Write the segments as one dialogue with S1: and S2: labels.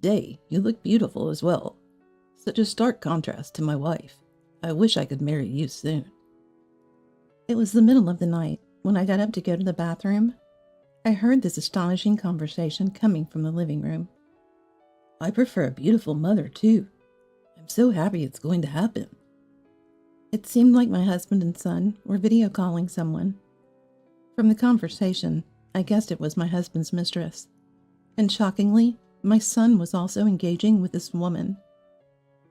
S1: day, you look beautiful as well. Such a stark contrast to my wife. I wish I could marry you soon."
S2: It was the middle of the night when I got up to go to the bathroom. I heard this astonishing conversation coming from the living room.
S1: "I prefer a beautiful mother, too. I'm so happy it's going to happen."
S2: It seemed like my husband and son were video calling someone. From the conversation, I guessed it was my husband's mistress. And shockingly, my son was also engaging with this woman.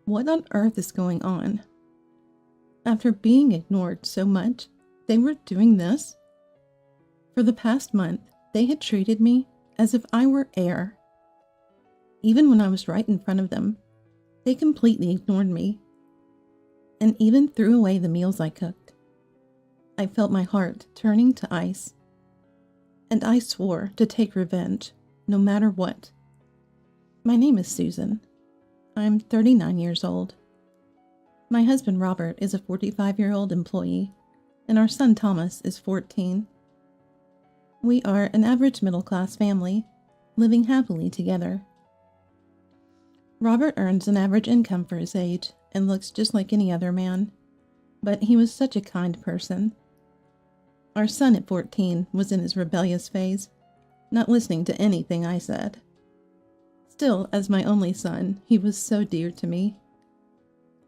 S2: What on earth is going on? After being ignored so much, they were doing this? For the past month, they had treated me as if I were air. Even when I was right in front of them, they completely ignored me, and even threw away the meals I cooked. I felt my heart turning to ice, and I swore to take revenge, no matter what. My name is Susan. I'm 39 years old. My husband Robert is a 45-year-old employee, and our son Thomas is 14. We are an average middle-class family, living happily together. Robert earns an average income for his age and looks just like any other man, but he was such a kind person. Our son at 14 was in his rebellious phase, not listening to anything I said. Still, as my only son, he was so dear to me.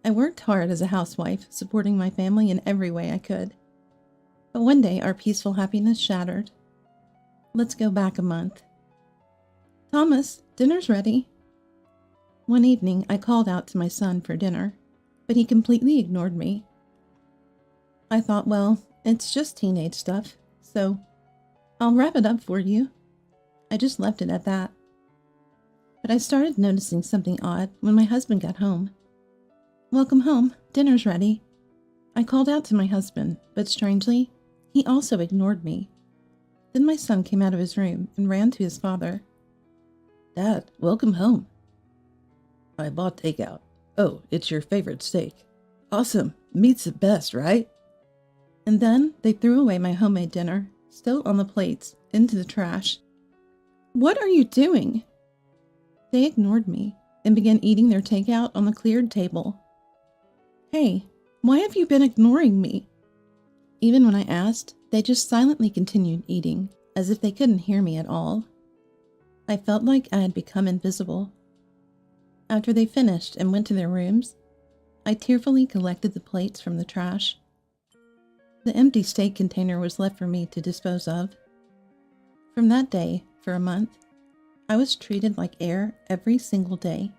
S2: I worked hard as a housewife, supporting my family in every way I could. But one day, our peaceful happiness shattered. Let's go back a month. "Thomas, dinner's ready." One evening, I called out to my son for dinner, but he completely ignored me. I thought, well, it's just teenage stuff, so I'll wrap it up for you. I just left it at that. But I started noticing something odd when my husband got home. "Welcome home, dinner's ready." I called out to my husband, but strangely, he also ignored me. Then my son came out of his room and ran to his father.
S1: "Dad, welcome home. I bought takeout. Oh, it's your favorite steak. Awesome. Meat's the best, right?"
S2: And then they threw away my homemade dinner, still on the plates, into the trash. "What are you doing?" They ignored me and began eating their takeout on the cleared table. "Hey, why have you been ignoring me?" Even when I asked, they just silently continued eating, as if they couldn't hear me at all. I felt like I had become invisible. After they finished and went to their rooms, I tearfully collected the plates from the trash. The empty steak container was left for me to dispose of. From that day, for a month, I was treated like air every single day.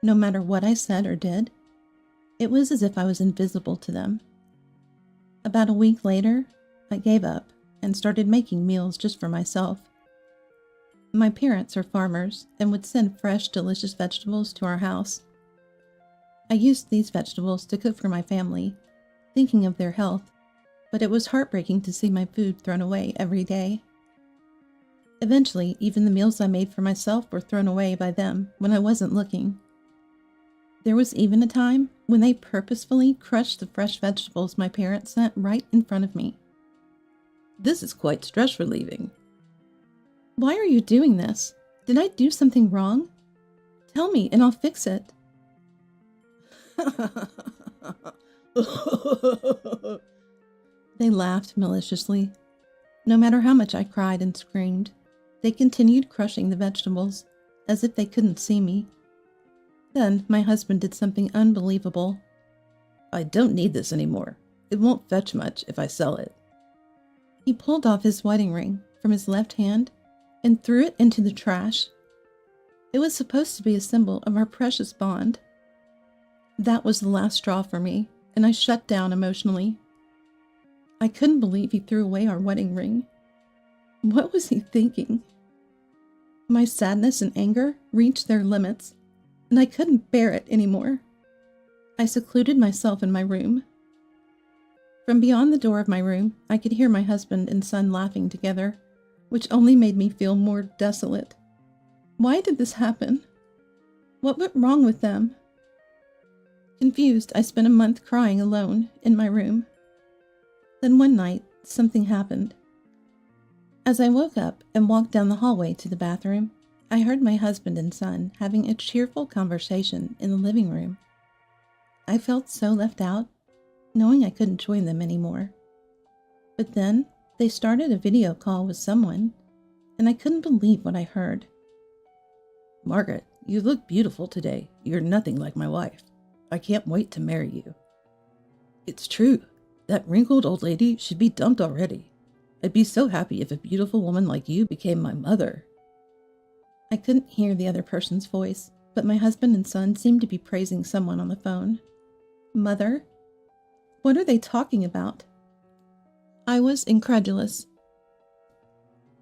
S2: No matter what I said or did, it was as if I was invisible to them. About a week later, I gave up and started making meals just for myself. My parents are farmers and would send fresh, delicious vegetables to our house. I used these vegetables to cook for my family, thinking of their health, but it was heartbreaking to see my food thrown away every day. Eventually, even the meals I made for myself were thrown away by them when I wasn't looking. There was even a time when they purposefully crushed the fresh vegetables my parents sent right in front of me.
S1: "This is quite stress relieving."
S2: "Why are you doing this? Did I do something wrong? Tell me and I'll fix it." They laughed maliciously. No matter how much I cried and screamed, they continued crushing the vegetables, as if they couldn't see me. Then my husband did something unbelievable.
S1: "I don't need this anymore. It won't fetch much if I sell it."
S2: He pulled off his wedding ring from his left hand and threw it into the trash. It was supposed to be a symbol of our precious bond. That was the last straw for me, and I shut down emotionally. I couldn't believe he threw away our wedding ring. What was he thinking? My sadness and anger reached their limits, and I couldn't bear it anymore. I secluded myself in my room. From beyond the door of my room, I could hear my husband and son laughing together, which only made me feel more desolate. Why did this happen? What went wrong with them? Confused, I spent a month crying alone in my room. Then one night, something happened. As I woke up and walked down the hallway to the bathroom, I heard my husband and son having a cheerful conversation in the living room. I felt so left out, knowing I couldn't join them anymore. But then they started a video call with someone, and I couldn't believe what I heard.
S1: Margaret, you look beautiful today. You're nothing like my wife. I can't wait to marry you. It's true. That wrinkled old lady should be dumped already. I'd be so happy if a beautiful woman like you became my mother.
S2: I couldn't hear the other person's voice, but my husband and son seemed to be praising someone on the phone. Mother? What are they talking about? I was incredulous.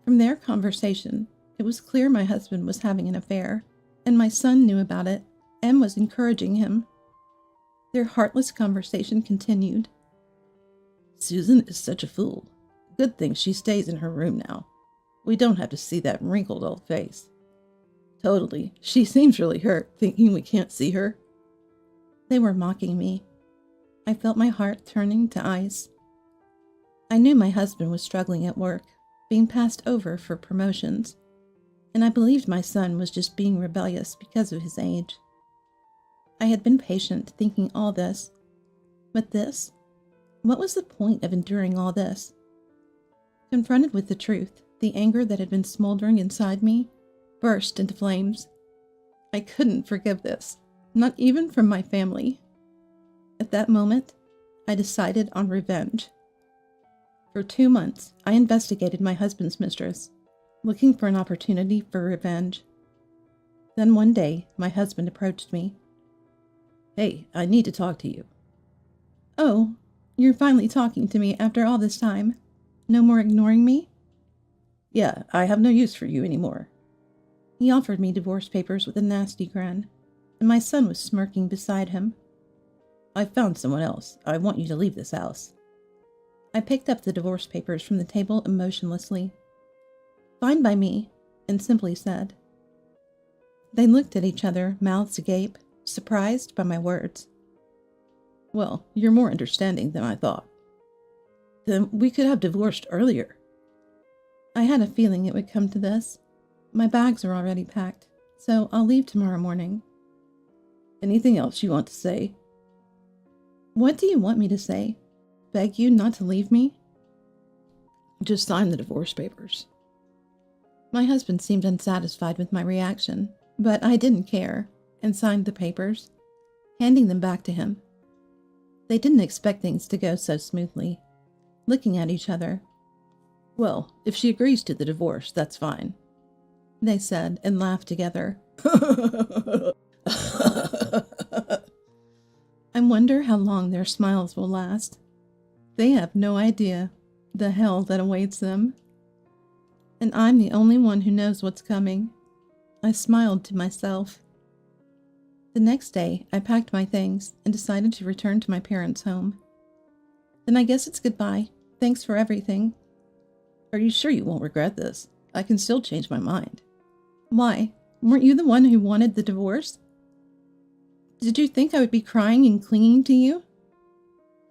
S2: From their conversation, it was clear my husband was having an affair, and my son knew about it and was encouraging him. Their heartless conversation continued.
S1: Susan is such a fool. Good thing she stays in her room now. We don't have to see that wrinkled old face. Totally. She seems really hurt, thinking we can't see her.
S2: They were mocking me. I felt my heart turning to ice. I knew my husband was struggling at work, being passed over for promotions, and I believed my son was just being rebellious because of his age. I had been patient, thinking all this. But this? What was the point of enduring all this? Confronted with the truth, the anger that had been smoldering inside me burst into flames. I couldn't forgive this, not even from my family. At that moment, I decided on revenge. For 2 months, I investigated my husband's mistress, looking for an opportunity for revenge. Then one day, my husband approached me.
S1: Hey, I need to talk to you.
S2: Oh, you're finally talking to me after all this time. No more ignoring me?
S1: Yeah, I have no use for you anymore.
S2: He offered me divorce papers with a nasty grin, and my son was smirking beside him.
S1: I found someone else. I want you to leave this house.
S2: I picked up the divorce papers from the table emotionlessly. Fine by me, and simply said. They looked at each other, mouths agape, surprised by my words.
S1: Well, you're more understanding than I thought. Then we could have divorced earlier.
S2: I had a feeling it would come to this. My bags are already packed, so I'll leave tomorrow morning.
S1: Anything else you want to say?
S2: What do you want me to say? Beg you not to leave me?
S1: Just sign the divorce papers.
S2: My husband seemed unsatisfied with my reaction, but I didn't care, and signed the papers, handing them back to him. They didn't expect things to go so smoothly, looking at each other.
S1: Well, if she agrees to the divorce, that's fine,
S2: they said and laughed together. I wonder how long their smiles will last. They have no idea the hell that awaits them. And I'm the only one who knows what's coming. I smiled to myself. The next day, I packed my things and decided to return to my parents' home. Then I guess it's goodbye. Thanks for everything.
S1: Are you sure you won't regret this? I can still change my mind.
S2: Why? Weren't you the one who wanted the divorce? Did you think I would be crying and clinging to you?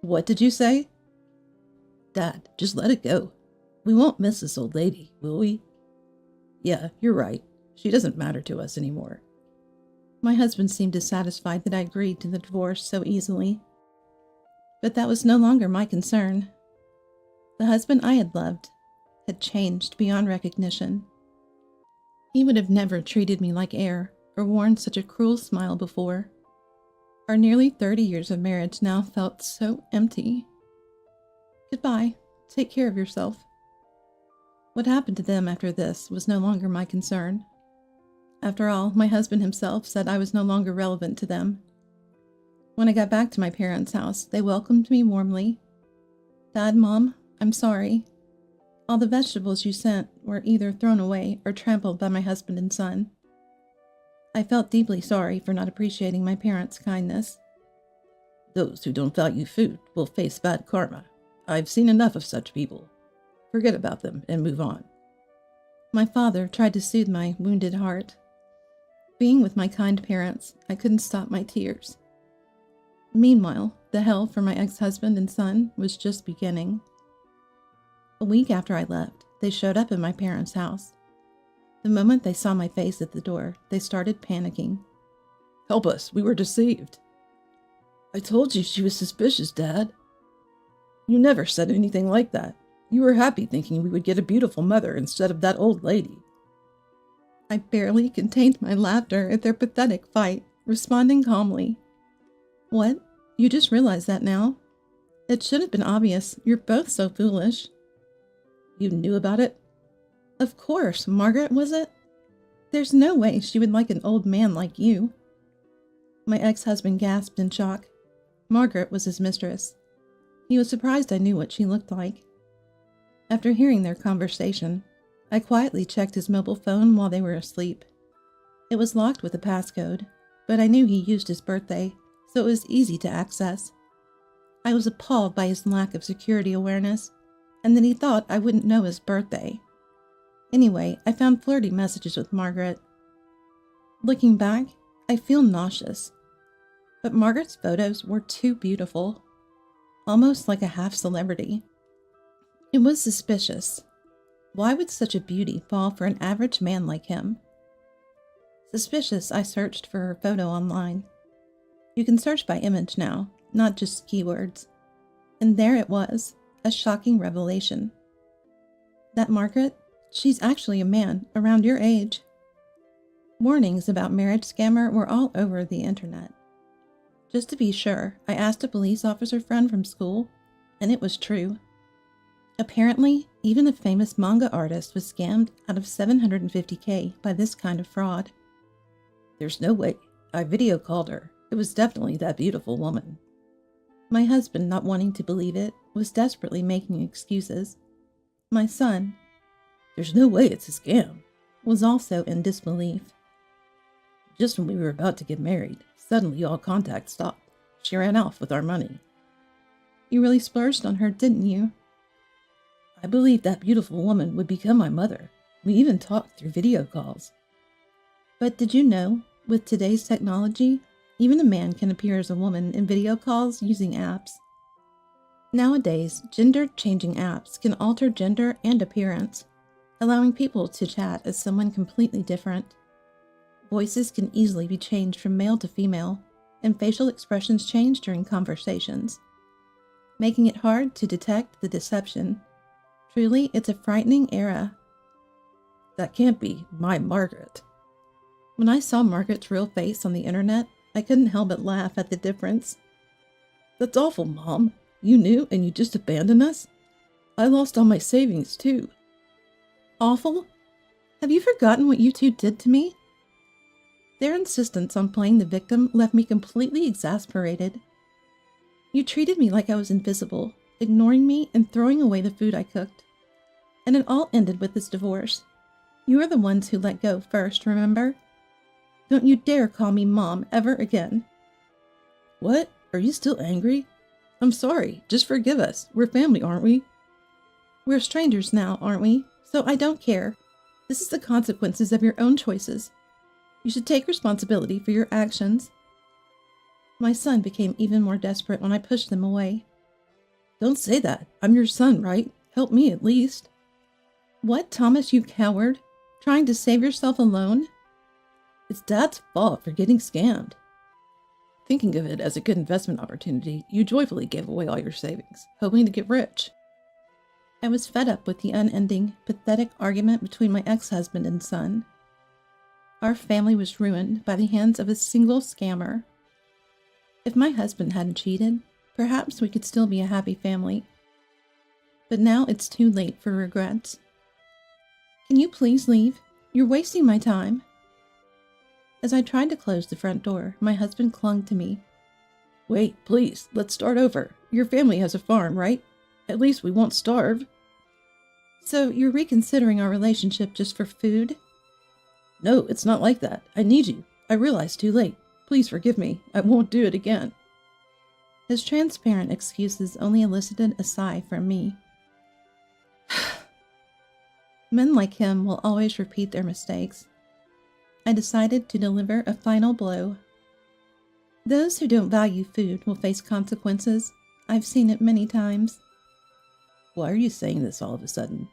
S1: What did you say? Dad, just let it go. We won't miss this old lady, will we? Yeah, you're right. She doesn't matter to us anymore.
S2: My husband seemed dissatisfied that I agreed to the divorce so easily. But that was no longer my concern. The husband I had loved had changed beyond recognition. He would have never treated me like air or worn such a cruel smile before. Our nearly 30 years of marriage now felt so empty. Goodbye. Take care of yourself. What happened to them after this was no longer my concern. After all, my husband himself said I was no longer relevant to them. When I got back to my parents' house, they welcomed me warmly. Dad, Mom, I'm sorry. All the vegetables you sent were either thrown away or trampled by my husband and son. I felt deeply sorry for not appreciating my parents' kindness.
S1: Those who don't value food will face bad karma. I've seen enough of such people. Forget about them and move on.
S2: My father tried to soothe my wounded heart. Being with my kind parents, I couldn't stop my tears. Meanwhile, the hell for my ex-husband and son was just beginning. A week after I left, they showed up at my parents' house. The moment they saw my face at the door, they started panicking.
S1: Help us, we were deceived. I told you she was suspicious, Dad. You never said anything like that. You were happy thinking we would get a beautiful mother instead of that old lady.
S2: I barely contained my laughter at their pathetic fight, responding calmly. What? You just realized that now? It should have been obvious. You're both so foolish.
S1: You knew about it?
S2: Of course, Margaret, was it? There's no way she would like an old man like you. My ex-husband gasped in shock. Margaret was his mistress. He was surprised I knew what she looked like. After hearing their conversation, I quietly checked his mobile phone while they were asleep. It was locked with a passcode, but I knew he used his birthday, so it was easy to access. I was appalled by his lack of security awareness, and that he thought I wouldn't know his birthday. Anyway, I found flirty messages with Margaret. Looking back, I feel nauseous. But Margaret's photos were too beautiful, almost like a half-celebrity. It was suspicious. Why would such a beauty fall for an average man like him? Suspicious, I searched for her photo online. You can search by image now, not just keywords. And there it was, a shocking revelation. That Margaret, she's actually a man around your age. Warnings about marriage scammer were all over the internet. Just to be sure, I asked a police officer friend from school, and it was true. Apparently, even a famous manga artist was scammed out of $750K by this kind of fraud.
S1: There's no way. I video called her. It was definitely that beautiful woman.
S2: My husband, not wanting to believe it, was desperately making excuses. My son,
S1: there's no way it's a scam,
S2: was also in disbelief.
S1: Just when we were about to get married, suddenly all contact stopped. She ran off with our money.
S2: You really splurged on her, didn't you?
S1: I believed that beautiful woman would become my mother. We even talked through video calls.
S2: But did you know, with today's technology, even a man can appear as a woman in video calls using apps? Nowadays, gender-changing apps can alter gender and appearance, allowing people to chat as someone completely different. Voices can easily be changed from male to female, and facial expressions change during conversations, making it hard to detect the deception. Truly, it's a frightening era.
S1: That can't be my Margaret.
S2: When I saw Margaret's real face on the internet, I couldn't help but laugh at the difference.
S1: That's awful, Mom. You knew and you just abandoned us? I lost all my savings, too.
S2: Awful? Have you forgotten what you two did to me? Their insistence on playing the victim left me completely exasperated. You treated me like I was invisible, ignoring me and throwing away the food I cooked. And it all ended with this divorce. You are the ones who let go first, remember? Don't you dare call me Mom ever again.
S1: What? Are you still angry? I'm sorry. Just forgive us. We're family, aren't we?
S2: We're strangers now, aren't we? So I don't care. This is the consequences of your own choices. You should take responsibility for your actions. My son became even more desperate when I pushed them away.
S1: Don't say that. I'm your son, right? Help me at least.
S2: What, Thomas, you coward? Trying to save yourself alone?
S1: It's Dad's fault for getting scammed. Thinking of it as a good investment opportunity, you joyfully gave away all your savings, hoping to get rich.
S2: I was fed up with the unending, pathetic argument between my ex-husband and son. Our family was ruined by the hands of a single scammer. If my husband hadn't cheated, perhaps we could still be a happy family. But now it's too late for regrets. Can you please leave? You're wasting my time. As I tried to close the front door, my husband clung to me.
S1: Wait, please, let's start over. Your family has a farm, right? At least we won't starve.
S2: So you're reconsidering our relationship just for food?
S1: No, it's not like that. I need you. I realized too late. Please forgive me. I won't do it again.
S2: His transparent excuses only elicited a sigh from me. Men like him will always repeat their mistakes. I decided to deliver a final blow. Those who don't value food will face consequences. I've seen it many times.
S1: Why are you saying this all of a sudden?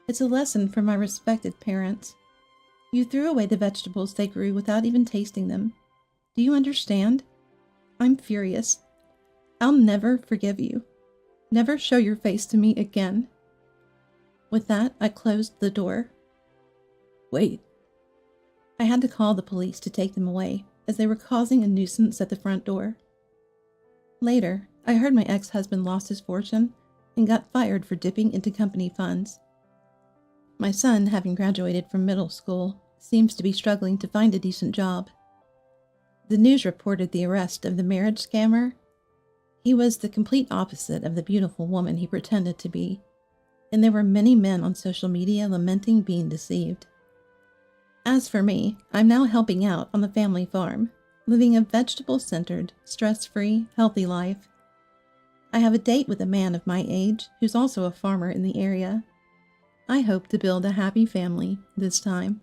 S2: It's a lesson for my respected parents. You threw away the vegetables they grew without even tasting them. Do you understand? I'm furious. I'll never forgive you. Never show your face to me again. With that, I closed the door.
S1: Wait.
S2: I had to call the police to take them away, as they were causing a nuisance at the front door. Later, I heard my ex-husband lost his fortune and got fired for dipping into company funds. My son, having graduated from middle school, seems to be struggling to find a decent job. The news reported the arrest of the marriage scammer. He was the complete opposite of the beautiful woman he pretended to be, and there were many men on social media lamenting being deceived. As for me, I'm now helping out on the family farm, living a vegetable-centered, stress-free, healthy life. I have a date with a man of my age who's also a farmer in the area. I hope to build a happy family this time.